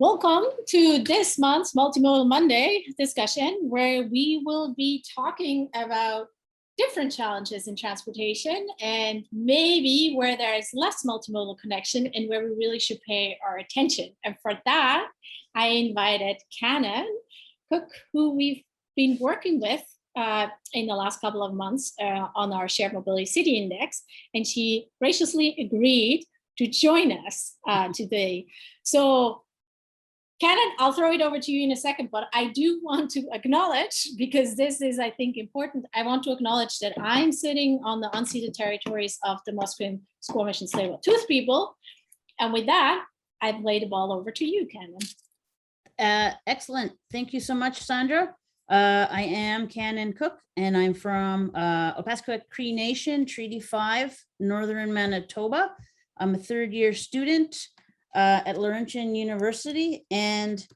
Welcome to this month's Multimodal Monday discussion, where we will be talking about different challenges in transportation and maybe where there's less multimodal connection and where we really should pay our attention. And for that, I invited Canon Cook, who we've been working with in the last couple of months on our Shared Mobility City Index, and she graciously agreed to join us today. So Canon, I'll throw it over to you in a second, but I do want to acknowledge, because this is, I think, important, I want to acknowledge that I'm sitting on the unceded territories of the Musqueam, Squamish, and Tsleil-Waututh people. And with that, I've laid the ball over to you, Canon. Excellent. Thank you so much, Sandra. I am Canon Cook, and I'm from Opaskwayak Cree Nation, Treaty 5, Northern Manitoba. I'm a third-year student at Laurentian University, and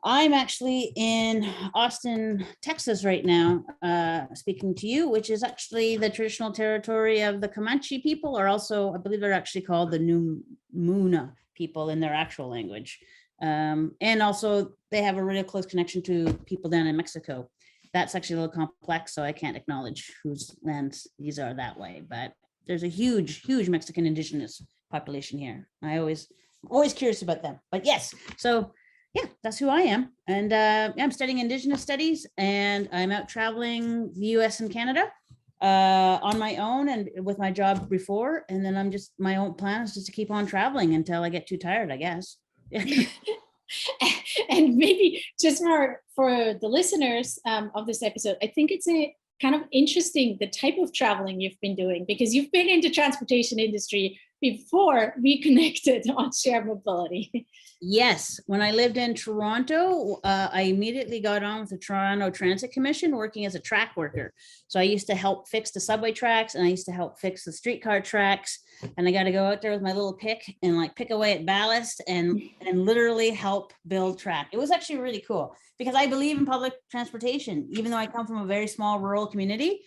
I'm actually in Austin, Texas right now, speaking to you, which is actually the traditional territory of the Comanche people, or also, I believe they're actually called the Numuna people in their actual language. And also they have a really close connection to people down in Mexico. That's actually a little complex, so I can't acknowledge whose lands these are that way, but there's a huge Mexican indigenous population here. Always curious about them, but yes. So yeah, that's who I am. And I'm studying Indigenous Studies, and I'm out traveling the US and Canada on my own and with my job before. And then my own plan is just to keep on traveling until I get too tired, I guess. And maybe just for the listeners of this episode, I think it's a kind of interesting, the type of traveling you've been doing, because you've been in the transportation industry before we connected on shared mobility. Yes, when I lived in Toronto, I immediately got on with the Toronto Transit Commission working as a track worker. So I used to help fix the subway tracks, and I used to help fix the streetcar tracks. And I got to go out there with my little pick and like pick away at ballast and literally help build track. It was actually really cool because I believe in public transportation. Even though I come from a very small rural community,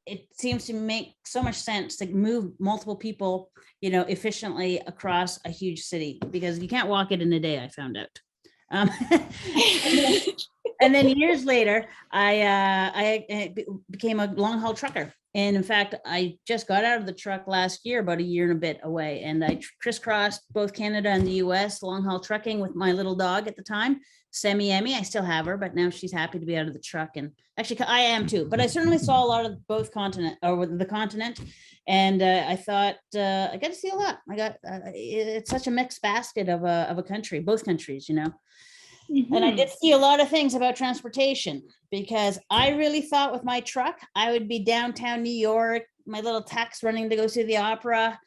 it seems to make so much sense to move multiple people, efficiently across a huge city, because you can't walk it in a day, I found out. And then years later, I became a long haul trucker. And in fact, I just got out of the truck last year, about a year and a bit away. And I crisscrossed both Canada and the US long haul trucking with my little dog at the time, Emmy. I still have her, but now she's happy to be out of the truck. And actually I am too, but I certainly saw a lot of both the continent. And I thought I got to see a lot. It's such a mixed basket of a country, both countries, Mm-hmm. And I did see a lot of things about transportation, because I really thought with my truck, I would be downtown New York, my little tax running to go see the opera.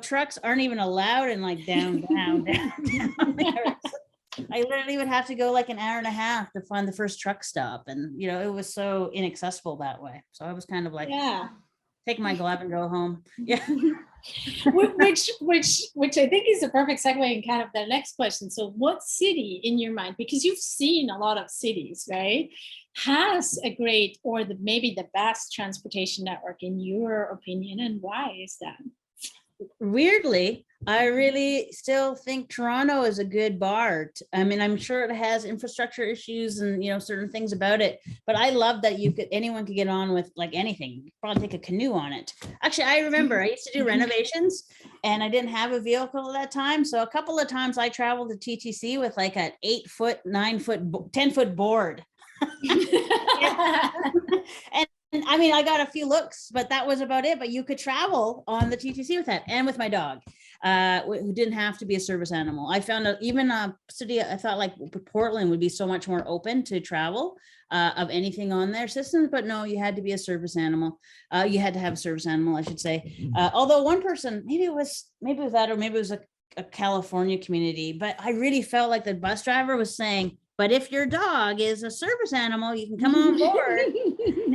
Trucks aren't even allowed in like downtown there. I literally would have to go like an hour and a half to find the first truck stop. And, it was so inaccessible that way. So I was kind of like, take my glove and go home. Yeah. which I think is a perfect segue in kind of the next question. So what city in your mind, because you've seen a lot of cities, right, has a great or maybe the best transportation network in your opinion, and why is that? Weirdly, I really still think Toronto is a good bar. I mean, I'm sure it has infrastructure issues and, certain things about it, but I love that anyone could get on with like anything. You could probably take a canoe on it. Actually, I remember I used to do renovations and I didn't have a vehicle at that time. So a couple of times I traveled to TTC with like an 8-foot, 9-foot, 10-foot board. And I mean, I got a few looks, but that was about it. But you could travel on the TTC with that, and with my dog, who didn't have to be a service animal. I found out even a city, I thought like Portland would be so much more open to travel of anything on their systems, but no, you had to be a service animal. You had to have a service animal, I should say. Although one person, maybe it was that, or maybe it was a California community, but I really felt like the bus driver was saying, but if your dog is a service animal, you can come on board.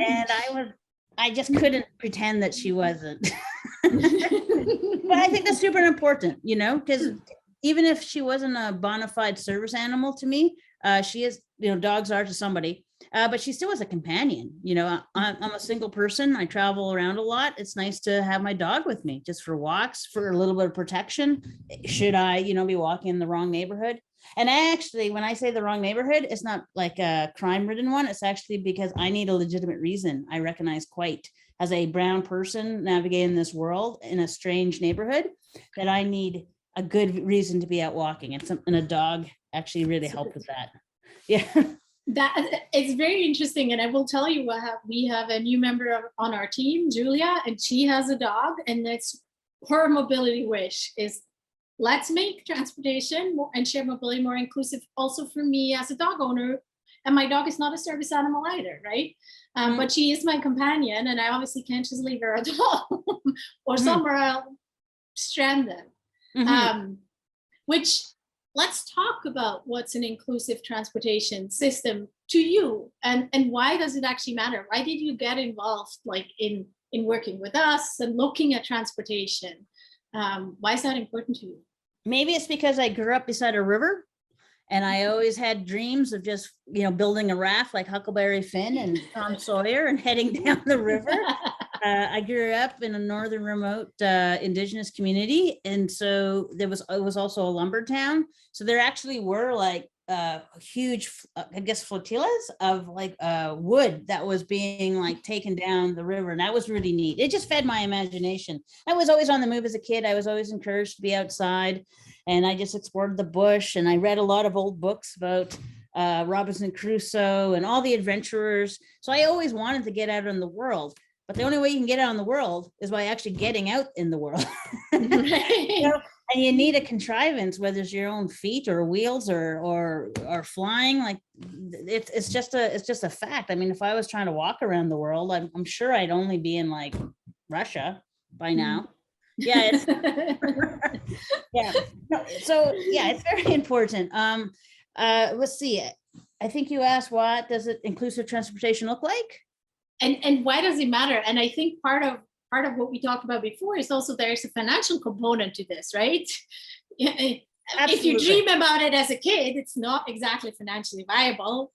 And I just couldn't pretend that she wasn't. But I think that's super important, because even if she wasn't a bona fide service animal to me, she is, dogs are to somebody, but she still was a companion. I'm a single person. I travel around a lot. It's nice to have my dog with me just for walks, for a little bit of protection. Should I, be walking in the wrong neighborhood? And actually, when I say the wrong neighborhood, it's not like a crime-ridden one. It's actually because I need a legitimate reason. I recognize quite as a brown person navigating this world in a strange neighborhood that I need a good reason to be out walking. And a dog actually really helped with that. Yeah. That it's very interesting, and I will tell you we have a new member on our team, Julia, and she has a dog, and that's her mobility wish is let's make transportation and shared mobility more inclusive also for me as a dog owner. And my dog is not a service animal either, right? But she is my companion, and I obviously can't just leave her at home or somewhere else stranded. Which, let's talk about what's an inclusive transportation system to you, and why does it actually matter? Why did you get involved, like in working with us and looking at transportation? Why is that important to you? Maybe it's because I grew up beside a river, and I always had dreams of just, building a raft like Huckleberry Finn and Tom Sawyer and heading down the river. I grew up in a northern remote Indigenous community. And so it was also a lumber town. So there actually were like huge, I guess, flotillas of like wood that was being like taken down the river. And that was really neat. It just fed my imagination. I was always on the move as a kid. I was always encouraged to be outside, and I just explored the bush, and I read a lot of old books about Robinson Crusoe and all the adventurers. So I always wanted to get out in the world. But the only way you can get out in the world is by actually getting out in the world. And you need a contrivance, whether it's your own feet or wheels or flying. Like it's just a fact. I mean, if I was trying to walk around the world, I'm sure I'd only be in like Russia by now. Yeah. Yeah. So yeah, it's very important. Let's see. I think you asked, what does inclusive transportation look like? And why does it matter? And I think part of what we talked about before is also there's a financial component to this, right? Absolutely. If you dream about it as a kid, it's not exactly financially viable.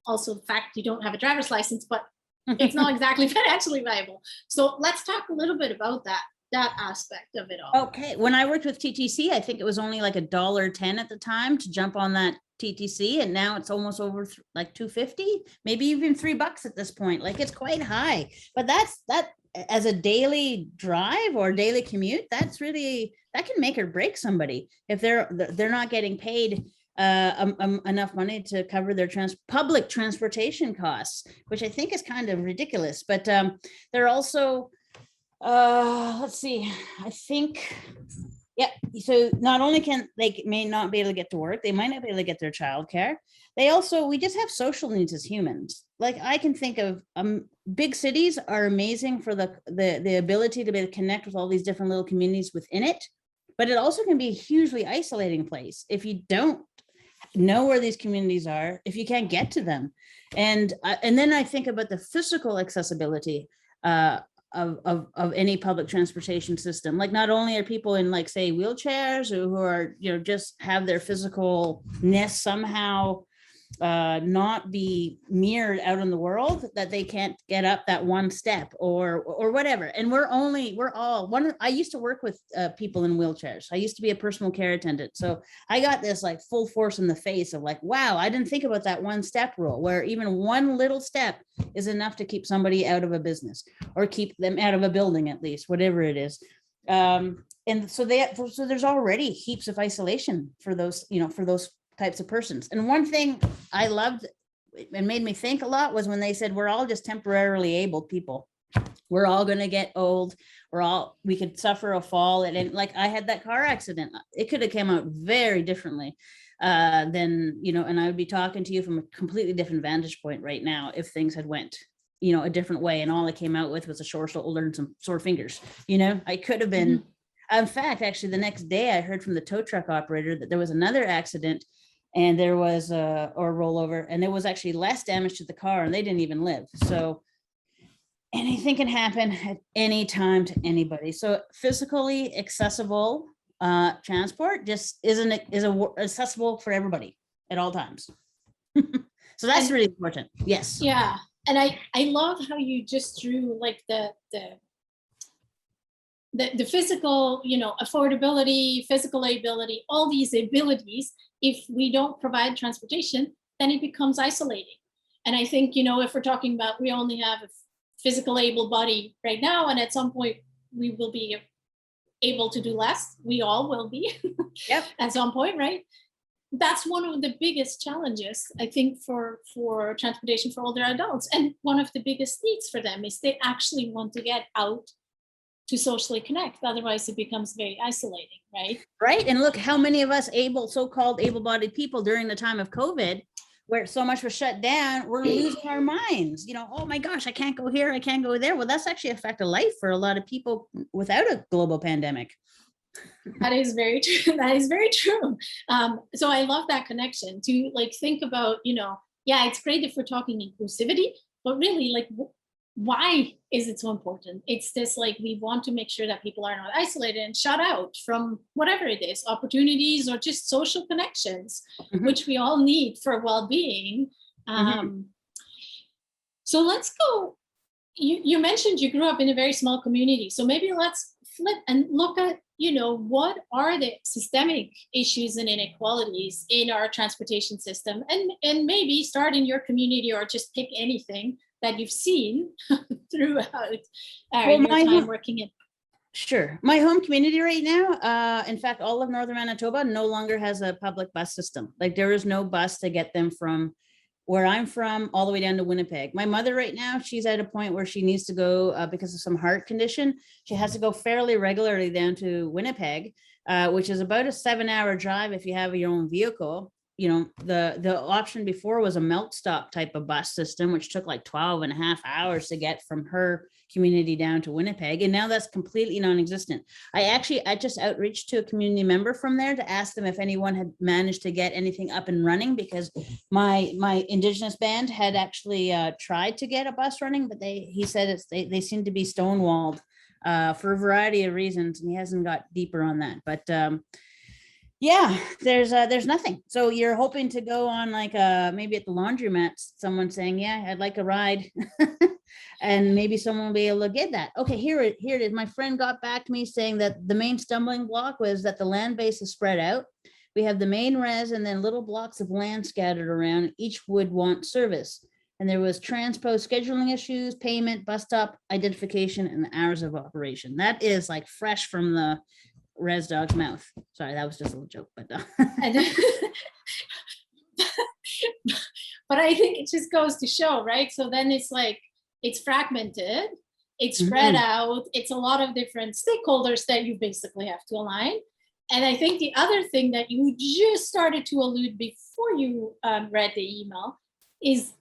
Also, the fact you don't have a driver's license, but it's not exactly financially viable. So let's talk a little bit about that aspect of it all. Okay. When I worked with TTC, I think it was only like $1.10 at the time to jump on that TTC, and now it's almost over like $2.50, maybe even $3 at this point. Like it's quite high, but that as a daily drive or daily commute, that can make or break somebody if they're not getting paid enough money to cover their public transportation costs, which I think is kind of ridiculous. But they're also let's see, I think, yeah. So not only may not be able to get to work, they might not be able to get their childcare. We just have social needs as humans. Like I can think of big cities are amazing for the ability to be able to connect with all these different little communities within it, but it also can be a hugely isolating place if you don't know where these communities are, if you can't get to them. And then I think about the physical accessibility of any public transportation system. Like not only are people in like say wheelchairs or who are just have their physicalness somehow not be mirrored out in the world, that they can't get up that one step or whatever. And I used to work with people in wheelchairs. I used to be a personal care attendant. So I got this like full force in the face of like, wow, I didn't think about that one step rule, where even one little step is enough to keep somebody out of a business or keep them out of a building, at least, whatever it is. And so there's already heaps of isolation for those types of persons. And one thing I loved and made me think a lot was when they said, we're all just temporarily abled people. We're all going to get old. We could suffer a fall. And like I had that car accident. It could have come out very differently than, and I would be talking to you from a completely different vantage point right now if things had went, a different way. And all I came out with was a sore shoulder and some sore fingers. I could have been, in fact, actually the next day I heard from the tow truck operator that there was another accident and there was a rollover, and there was actually less damage to the car, and they didn't even live. So anything can happen at any time to anybody. So physically accessible transport just is accessible for everybody at all times. So that's really important. Yes. Yeah. And I love how you just drew like the the physical, affordability, physical ability, all these abilities, if we don't provide transportation, then it becomes isolating. And I think, if we're talking about, we only have a physical able body right now, and at some point we will be able to do less. We all will be Yep. at some point, right? That's one of the biggest challenges, I think, for transportation for older adults. And one of the biggest needs for them is they actually want to get out to socially connect. Otherwise, it becomes very isolating, right? Right. And look how many of us so-called able-bodied people during the time of COVID, where so much was shut down, we're losing our minds. Oh my gosh, I can't go here, I can't go there. Well, that's actually a fact of life for a lot of people without a global pandemic. That is very true. That is very true. So I love that connection to think about, yeah, it's great if we're talking inclusivity, but really why is it so important? It's this, we want to make sure that people are not isolated and shut out from whatever it is, opportunities or just social connections, which we all need for well-being. So let's go. You mentioned you grew up in a very small community. So maybe let's flip and look at, what are the systemic issues and inequalities in our transportation system, and maybe start in your community or just pick anything that you've seen throughout your time working in. Sure. My home community right now, in fact, all of northern Manitoba no longer has a public bus system. There is no bus to get them from where I'm from all the way down to Winnipeg. My mother right now, she's at a point where she needs to go because of some heart condition. She has to go fairly regularly down to Winnipeg, which is about a 7-hour drive if you have your own vehicle. The option before was a melt stop type of bus system, which took 12.5 hours to get from her community down to Winnipeg. And now that's completely non-existent. I just outreached to a community member from there to ask them if anyone had managed to get anything up and running, because my Indigenous band had actually tried to get a bus running, but he said they seem to be stonewalled for a variety of reasons, and he hasn't got deeper on that. But yeah, there's nothing. So you're hoping to go on maybe at the laundromat, someone saying, yeah, I'd like a ride. And maybe someone will be able to get that. Okay, here it is. My friend got back to me saying that the main stumbling block was that the land base is spread out. We have the main res and then little blocks of land scattered around. Each would want service. And there was transpose scheduling issues, payment, bus stop identification, and the hours of operation. That is fresh from the res dog's mouth. Sorry, that was just a little joke, but but I think it just goes to show, right? So then it's fragmented, it's spread out, it's a lot of different stakeholders that you basically have to align. And I think the other thing that you just started to allude before you read the email is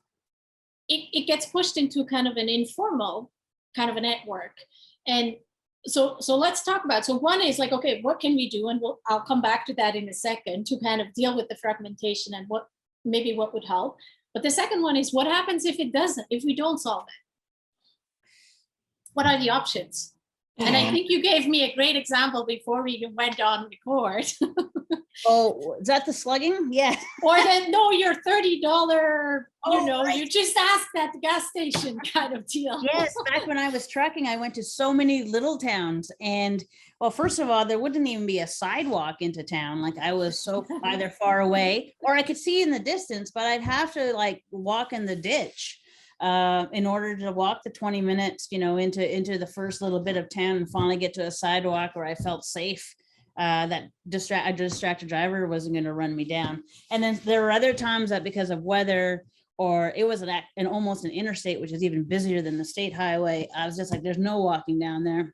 it gets pushed into kind of an informal kind of a network. And so let's talk about, so one is okay, what can we do? And I'll come back to that in a second to kind of deal with the fragmentation and what would help. But the second one is, what happens if we don't solve it? What are the options? And I think you gave me a great example before we went on record. Oh, is that the slugging? Yeah. Or then, no, your $30, right. You just asked at the gas station kind of deal. Yes, back when I was trucking, I went to so many little towns. And well, first of all, there wouldn't even be a sidewalk into town. I was so either far away or I could see in the distance, but I'd have to walk in the ditch in order to walk the 20 minutes, into the first little bit of town and finally get to a sidewalk where I felt safe. That a distracted driver wasn't going to run me down. And then there were other times that because of weather, or it was almost an interstate, which is even busier than the state highway, I was just there's no walking down there.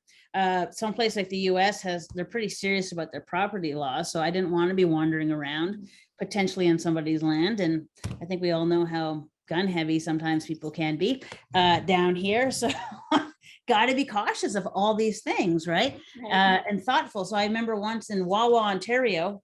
Someplace like the US they're pretty serious about their property laws. So I didn't want to be wandering around potentially on somebody's land. And I think we all know how gun heavy sometimes people can be down here. So got to be cautious of all these things, right? And thoughtful. So I remember once in Wawa, Ontario,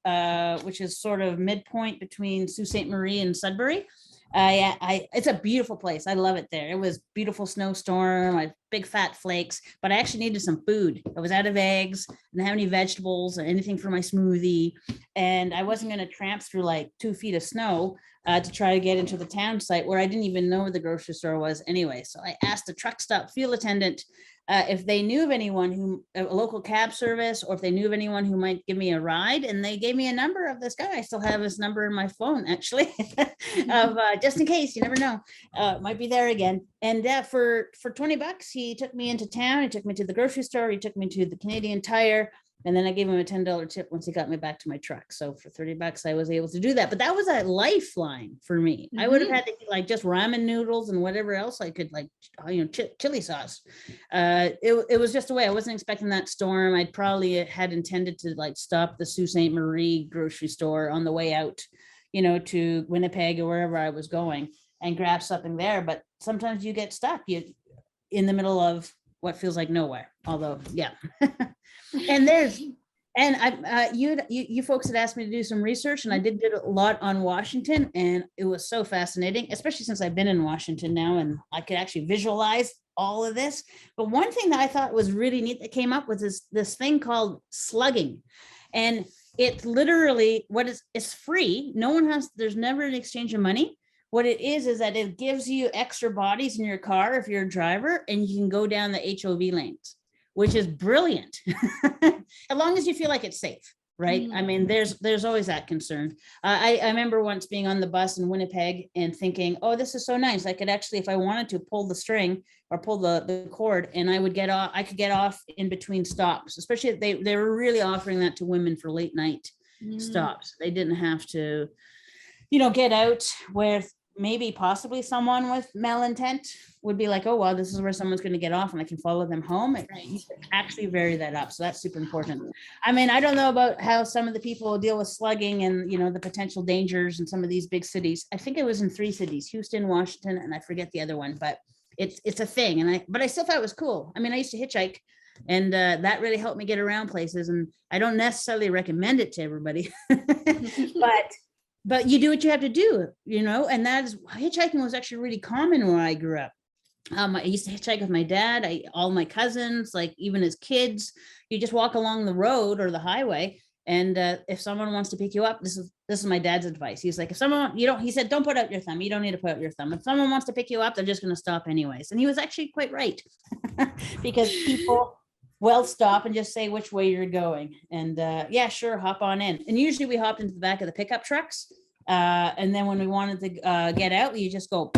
which is sort of midpoint between Sault Ste. Marie and Sudbury. It's a beautiful place. I love it there. It was beautiful snowstorm. I big fat flakes, but I actually needed some food. I was out of eggs, didn't have any vegetables or anything for my smoothie. And I wasn't going to tramp through like 2 feet of snow to try to get into the town site where I didn't even know where the grocery store was anyway. So I asked the truck stop field attendant if they knew of anyone who, a local cab service, or if they knew of anyone who might give me a ride. And they gave me a number of this guy. I still have his number in my phone, actually, of just in case, you never know, might be there again. And for $20, he took me into town. He took me to the grocery store. He took me to the Canadian Tire. And then I gave him a $10 tip once he got me back to my truck. So for $30, I was able to do that. But that was a lifeline for me. I would have had to eat like just ramen noodles and whatever else I could, like, chili sauce. It was just a way. I wasn't expecting that storm. I'd probably had intended to like stop the Sault Ste. Marie grocery store on the way out, to Winnipeg or wherever I was going and grab something there. But sometimes you get stuck in the middle of what feels like nowhere. Although, yeah. You folks had asked me to do some research, and I did a lot on Washington, and it was so fascinating, especially since I've been in Washington now and I could actually visualize all of this. But one thing that I thought was really neat that came up was this thing called slugging. And it's literally it's free. There's never an exchange of money. What it is that it gives you extra bodies in your car if you're a driver, and you can go down the HOV lanes, which is brilliant, as long as you feel like it's safe, right? I mean, there's always that concern. I remember once being on the bus in Winnipeg and thinking, oh, this is so nice. I could actually, if I wanted to, pull the string or pull the cord, and I could get off in between stops, especially if they were really offering that to women for late night stops. They didn't have to, get out where maybe possibly someone with malintent would be like, oh, well, this is where someone's going to get off and I can follow them home. You can actually vary that up. So that's super important. I mean, I don't know about how some of the people deal with slugging and, the potential dangers in some of these big cities. I think it was in 3 cities, Houston, Washington, and I forget the other one, but it's a thing. But I still thought it was cool. I mean, I used to hitchhike, and that really helped me get around places. And I don't necessarily recommend it to everybody, but you do what you have to do, and that is, hitchhiking was actually really common where I grew up. I used to hitchhike with my dad, all my cousins, like even as kids, you just walk along the road or the highway. And if someone wants to pick you up, this is my dad's advice. He's like, if someone, he said, don't put out your thumb. You don't need to put out your thumb. If someone wants to pick you up, they're just going to stop anyways. And he was actually quite right because people will stop and just say which way you're going. And yeah, sure, hop on in. And usually we hopped into the back of the pickup trucks. And then when we wanted to get out, you just go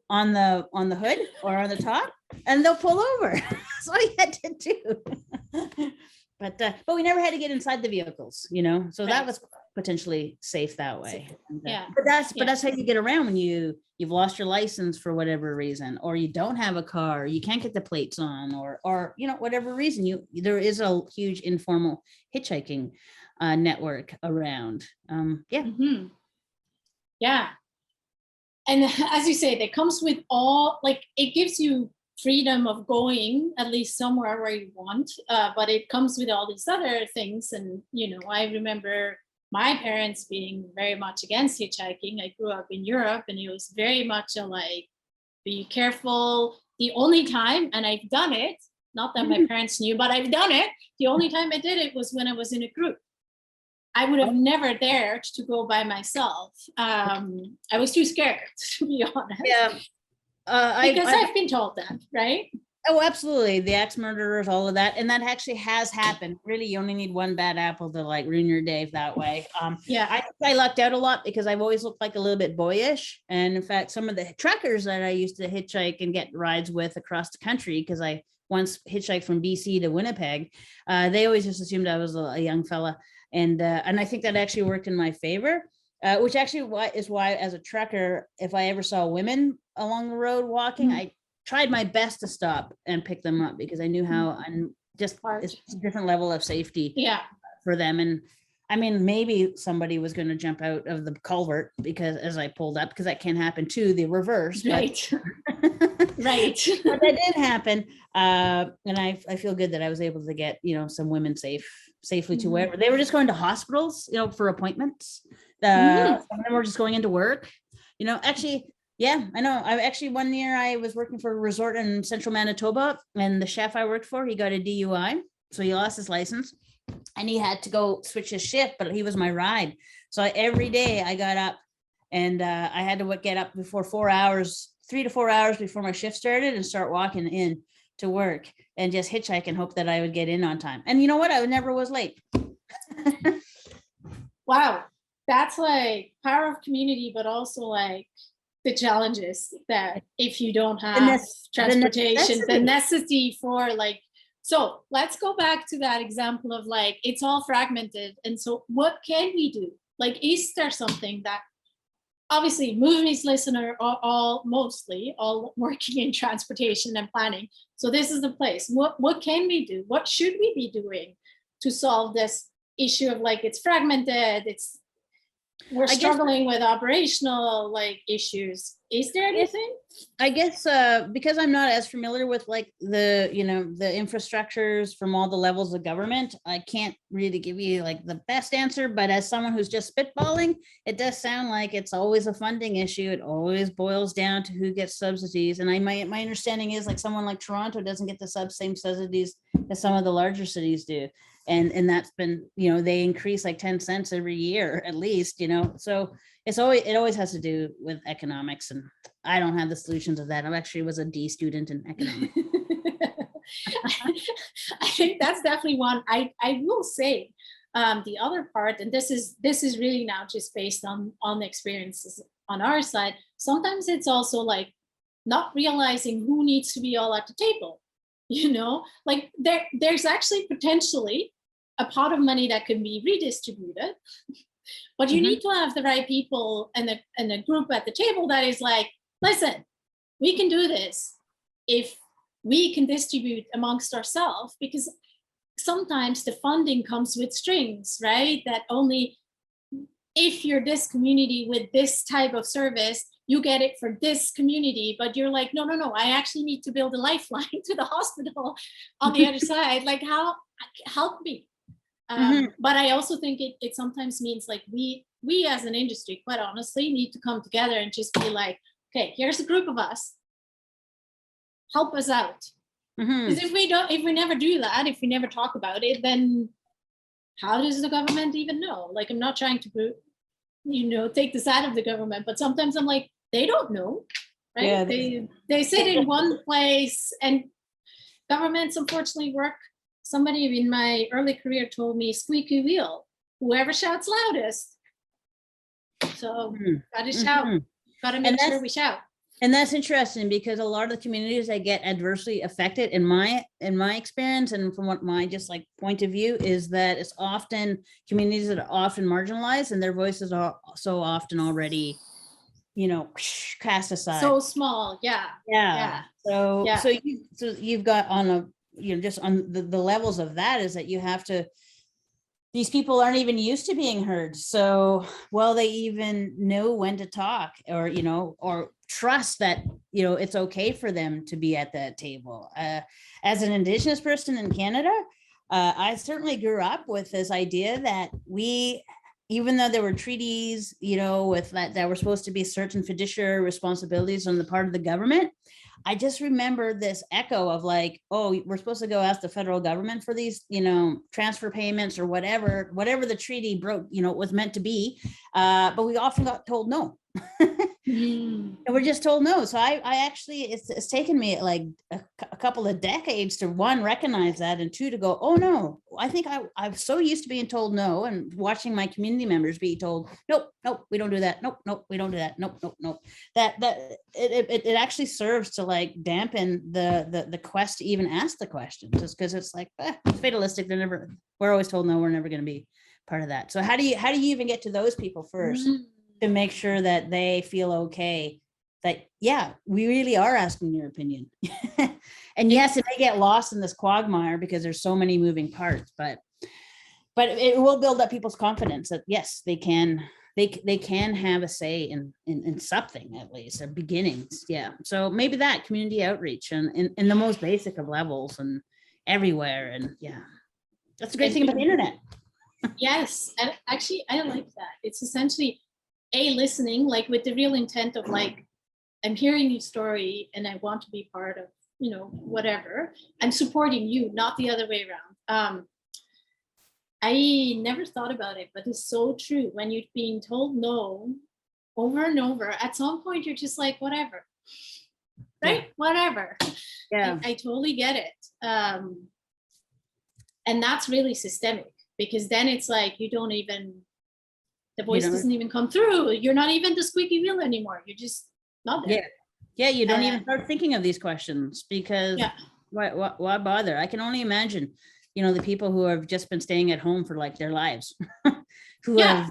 on the hood or on the top, and they'll pull over. That's all you had to do. But we never had to get inside the vehicles, so that was potentially safe that way. Yeah. But that's how you get around when you've lost your license for whatever reason, or you don't have a car, you can't get the plates on, or whatever reason. There is a huge informal hitchhiking network around. Yeah. Mm-hmm. Yeah. And as you say, that comes with it gives you freedom of going at least somewhere where you want, but it comes with all these other things. And, I remember my parents being very much against hitchhiking. I grew up in Europe, and it was very much be careful. The only time, and I've done it, not that my parents knew, but I've done it. The only time I did it was when I was in a group. I would have never dared to go by myself. I was too scared, to be honest. Yeah. Because I've been told that, right? Oh, absolutely. The axe murderers, all of that. And that actually has happened. Really, you only need one bad apple to ruin your day that way. Yeah. I think I lucked out a lot because I've always looked like a little bit boyish. And in fact, some of the truckers that I used to hitchhike and get rides with across the country, because I once hitchhiked from BC to Winnipeg, they always just assumed I was a young fella. And I think that actually worked in my favor, which actually is why, as a trucker, if I ever saw women along the road walking, I tried my best to stop and pick them up, because I knew how it's a different level of safety for them. And I mean, maybe somebody was going to jump out of the culvert because as I pulled up, because that can happen too, the reverse. Right. Right. But that did happen. And I feel good that I was able to get, some women safely to wherever. They were just going to hospitals, for appointments. Some of them were just going into work. Actually, Yeah, I know. I actually, one year I was working for a resort in central Manitoba, and the chef I worked for, he got a DUI. So he lost his license and he had to go switch his shift, but he was my ride. So every day I got up and I had to get up before 4 hours, 3 to 4 hours before my shift started, and start walking in to work and just hitchhike and hope that I would get in on time. And you know what? I never was late. Wow. That's like power of community, but also like the challenges that if you don't have transportation, the necessity for like, so let's go back to that example of like, it's all fragmented. And so what can we do? Like, is there something that obviously movies listener are all mostly all working in transportation and planning. So this is the place. What can we do? What should we be doing to solve this issue of like, it's fragmented, we're struggling with operational like issues. Is there anything? I guess because I'm not as familiar with like the infrastructures from all the levels of government, I can't really give you like the best answer. But as someone who's just spitballing, it does sound like it's always a funding issue. It always boils down to who gets subsidies. And my understanding is like someone like Toronto doesn't get the same subsidies as some of the larger cities do. And that's been, they increase like 10 cents every year at least, so it always has to do with economics, and I don't have the solutions of that. I actually was a D student in economics. I think that's definitely one. I will say the other part, and this is really now just based on the experiences on our side. Sometimes it's also like not realizing who needs to be all at the table. Like there's actually potentially a pot of money that can be redistributed, but you need to have the right people and a group at the table that is like, listen, we can do this if we can distribute amongst ourselves, because sometimes the funding comes with strings, right? That only if you're this community with this type of service, you get it for this community, but you're like, no, I actually need to build a lifeline to the hospital on the other side. Like, help me. But I also think it sometimes means like we as an industry, quite honestly, need to come together and just be like, okay, here's a group of us, help us out. Because if we never do that, if we never talk about it, then how does the government even know? Like, I'm not trying to take the side of the government, but sometimes I'm like, they don't know, right? Yeah, they sit in one place, and governments unfortunately work. Somebody in my early career told me, squeaky wheel, whoever shouts loudest. So gotta shout, gotta make sure we shout. And that's interesting, because a lot of the communities that get adversely affected, in my experience, and from what my just like point of view, is that it's often communities that are often marginalized, and their voices are so often already, cast aside. So small, yeah. So you've got on a just on the levels of that, is that you have to. These people aren't even used to being heard. So, well, they even know when to talk, or, or trust that, it's okay for them to be at that table. As an Indigenous person in Canada, I certainly grew up with this idea that even though there were treaties, with that were supposed to be certain fiduciary responsibilities on the part of the government, I just remember this echo of like, oh, we're supposed to go ask the federal government for these, transfer payments or whatever the treaty was meant to be. But we often got told no. And we're just told no. So I actually, it's taken me like a couple of decades to, one, recognize that, and two, to go, oh no, I think I'm so used to being told no, and watching my community members be told, nope, we don't do that. Nope, we don't do that. Nope. That it actually serves to like dampen the quest to even ask the question, just because it's like, it's fatalistic. We're always told no, we're never going to be part of that. So how do you even get to those people first? To make sure that they feel okay, that, yeah, we really are asking your opinion. And yes, it may get lost in this quagmire because there's so many moving parts, but it will build up people's confidence that yes, they can have a say in something, at least, or beginnings. Yeah. So maybe that community outreach and in the most basic of levels and everywhere. And yeah, that's a great thing about the internet. Yes. And actually, I like that. It's essentially listening, like with the real intent of like, I'm hearing your story and I want to be part of, whatever. I'm supporting you, not the other way around. I never thought about it, but it's so true. When you're being told no over and over, at some point you're just like, whatever, right? Yeah. Whatever. Yeah. I totally get it. And that's really systemic, because then it's like the voice doesn't even come through. You're not even the squeaky wheel anymore. You're just not there. Yeah, you don't even start thinking of these questions, because why bother? I can only imagine, the people who have just been staying at home for like their lives, who have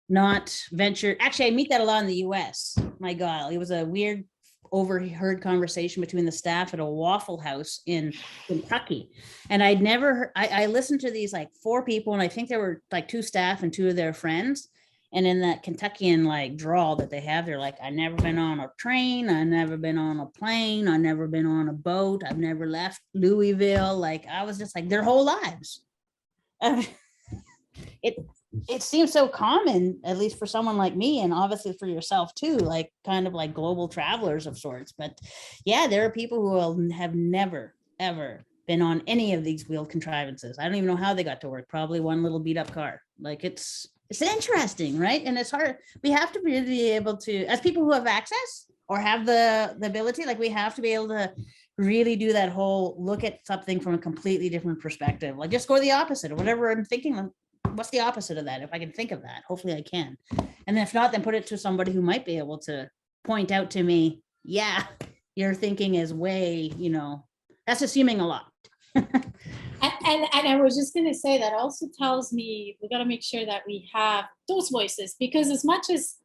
not ventured. Actually, I meet that a lot in the US. My God, it was a weird overheard conversation between the staff at a Waffle House in Kentucky. And I'd never heard, I listened to these like 4 people, and I think there were like 2 staff and 2 of their friends. And in that Kentuckian like drawl that they have, they're like, I've never been on a train, I've never been on a plane, I've never been on a boat, I've never left Louisville. Like, I was just like, their whole lives. It seems so common, at least for someone like me, and obviously for yourself too, like kind of like global travelers of sorts. But yeah, there are people who have never, ever been on any of these wheeled contrivances. I don't even know how they got to work. Probably one little beat up car. Like, it's interesting, right? And it's hard. We have to really be able to, as people who have access or have the ability, like, we have to be able to really do that whole look at something from a completely different perspective. Like, just go the opposite or whatever I'm thinking. What's the opposite of that? If I can think of that, hopefully I can. And if not, then put it to somebody who might be able to point out to me, yeah, your thinking is way, that's assuming a lot. And I was just going to say, that also tells me we got to make sure that we have those voices, because as much as,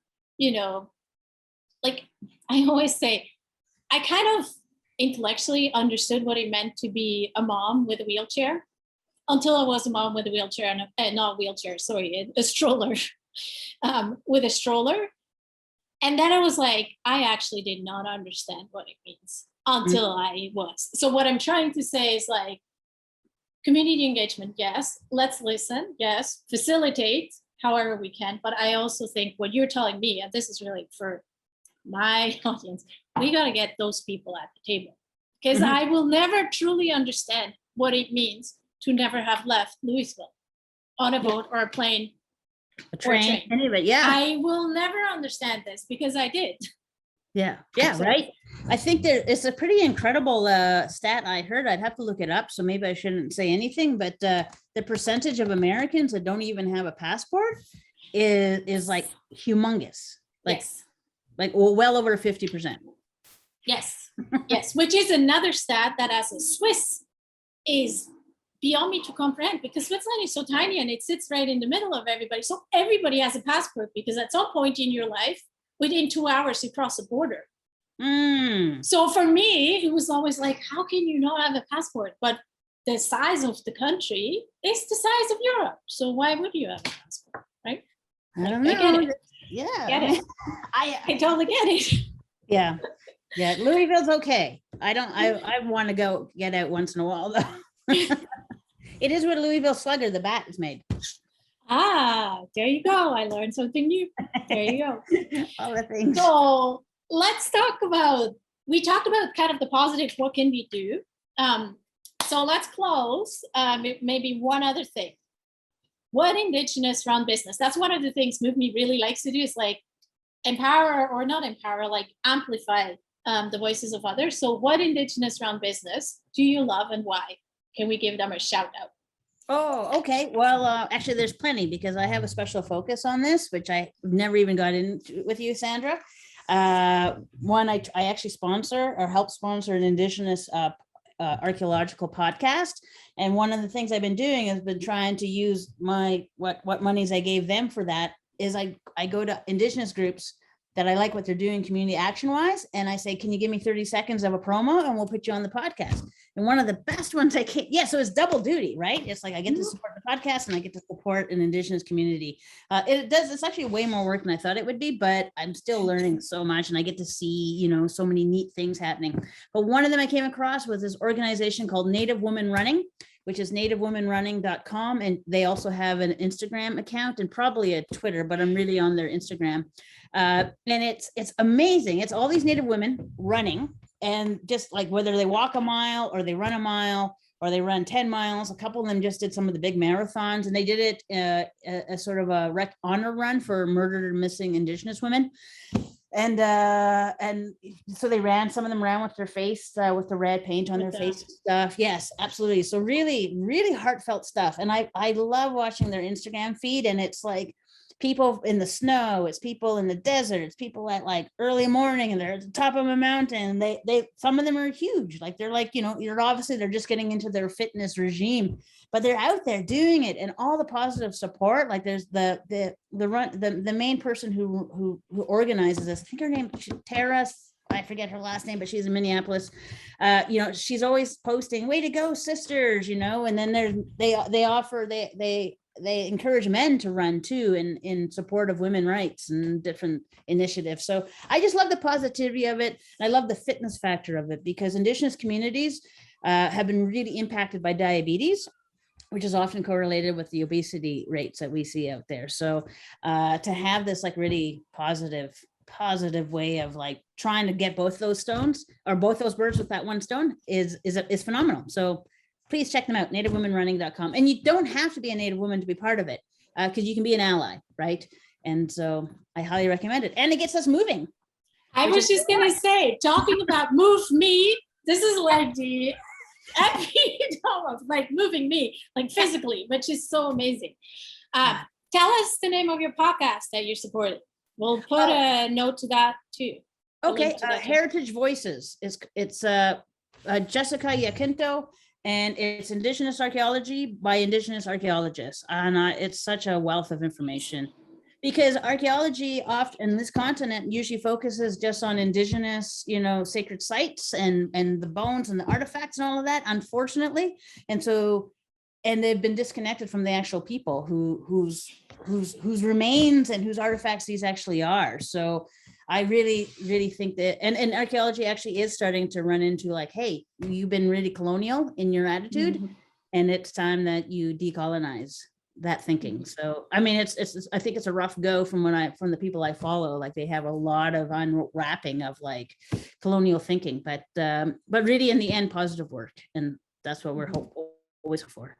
like I always say, I kind of intellectually understood what it meant to be a mom with a wheelchair until I was a mom with a wheelchair, and not a wheelchair, sorry, a stroller, with a stroller. And then I was like, I actually did not understand what it means until I was. So what I'm trying to say is, like, community engagement, yes. Let's listen, yes. Facilitate however we can. But I also think what you're telling me, and this is really for my audience, we got to get those people at the table. Because I will never truly understand what it means to never have left Louisville on a boat or a plane. A train. Anyway, yeah. I will never understand this, because I did. Yeah, right. I think it's a pretty incredible stat I heard. I'd have to look it up, so maybe I shouldn't say anything, but the percentage of Americans that don't even have a passport is like humongous. Like, yes. Like, well over 50%. Yes, yes, which is another stat that as a Swiss is beyond me to comprehend, because Switzerland is so tiny and it sits right in the middle of everybody. So everybody has a passport, because at some point in your life, within 2 hours, you cross a border. So for me, it was always like, how can you not have a passport? But the size of the country is the size of Europe. So why would you have a passport, right? I don't know. I get it. Yeah. Get it. I totally get it. Yeah. Yeah. Louisville's okay. I want to go get out once in a while, though. It is where Louisville Slugger, the bat, is made. There you go. I learned something new. There you go. All the things. So let's talk about, we talked about kind of the positive, what can we do? So let's close. Maybe one other thing. What Indigenous run business? That's one of the things Moveme really likes to do, is like empower, or not empower, like amplify the voices of others. So what Indigenous run business do you love, and why? Can we give them a shout out? Oh, okay. Well, actually, there's plenty, because I have a special focus on this, which I never even got into with you, Sandra. One, I actually sponsor or help sponsor an Indigenous archaeological podcast. And one of the things I've been doing has been trying to use my what monies I gave them for that is I go to Indigenous groups that I like what they're doing community action wise. And I say, can you give me 30 seconds of a promo and we'll put you on the podcast? And one of the best ones I can, so it's double duty, right? It's like I get to support the podcast and I get to support an Indigenous community. It's actually way more work than I thought it would be, but I'm still learning so much and I get to see, so many neat things happening. But one of them I came across was this organization called Native Women Running. which is nativewomenrunning.com. And they also have an Instagram account and probably a Twitter, but I'm really on their Instagram. And it's amazing. It's all these Native women running, and just like whether they walk a mile or they run a mile or they run 10 miles, a couple of them just did some of the big marathons, and they did it a sort of a honor run for murdered or missing Indigenous women. And so they ran, some of them ran with their face, with the red paint on their face stuff. Yes, absolutely. So really, really heartfelt stuff. And I love watching their Instagram feed, and it's like people in the snow, it's people in the desert, it's people at like early morning, and they're at the top of a mountain. They some of them are huge, like they're like, you're obviously they're just getting into their fitness regime, but they're out there doing it, and all the positive support. Like there's the main person who organizes this, I think her name Tara, I forget her last name, but she's in Minneapolis. She's always posting, "Way to go, sisters," and then they encourage men to run too, in support of women's rights and different initiatives. So I just love the positivity of it. And I love the fitness factor of it, because Indigenous communities have been really impacted by diabetes, which is often correlated with the obesity rates that we see out there. So to have this like really positive way of like trying to get both those stones, or both those birds with that one stone, is phenomenal. So please check them out, nativewomenrunning.com. And you don't have to be a Native woman to be part of it, because you can be an ally, right? And so I highly recommend it. And it gets us moving. I was just going to say, talking about move me, this is like the epitome of like moving me, like physically, which is so amazing. Tell us the name of your podcast that you're supporting. We'll put a note to that too. Okay, Heritage Voices. It's Jessica Yacinto, and it's Indigenous archaeology by Indigenous archaeologists. And it's such a wealth of information, because archaeology often in this continent usually focuses just on Indigenous, sacred sites and the bones and the artifacts and all of that, unfortunately. And they've been disconnected from the actual people whose remains and whose artifacts these actually are. So I really, really think that, and archaeology actually is starting to run into like, hey, you've been really colonial in your attitude, and it's time that you decolonize that thinking. So, I mean, I think it's a rough go from the people I follow. Like they have a lot of unwrapping of like colonial thinking, but really in the end, positive work, and that's what we're always for.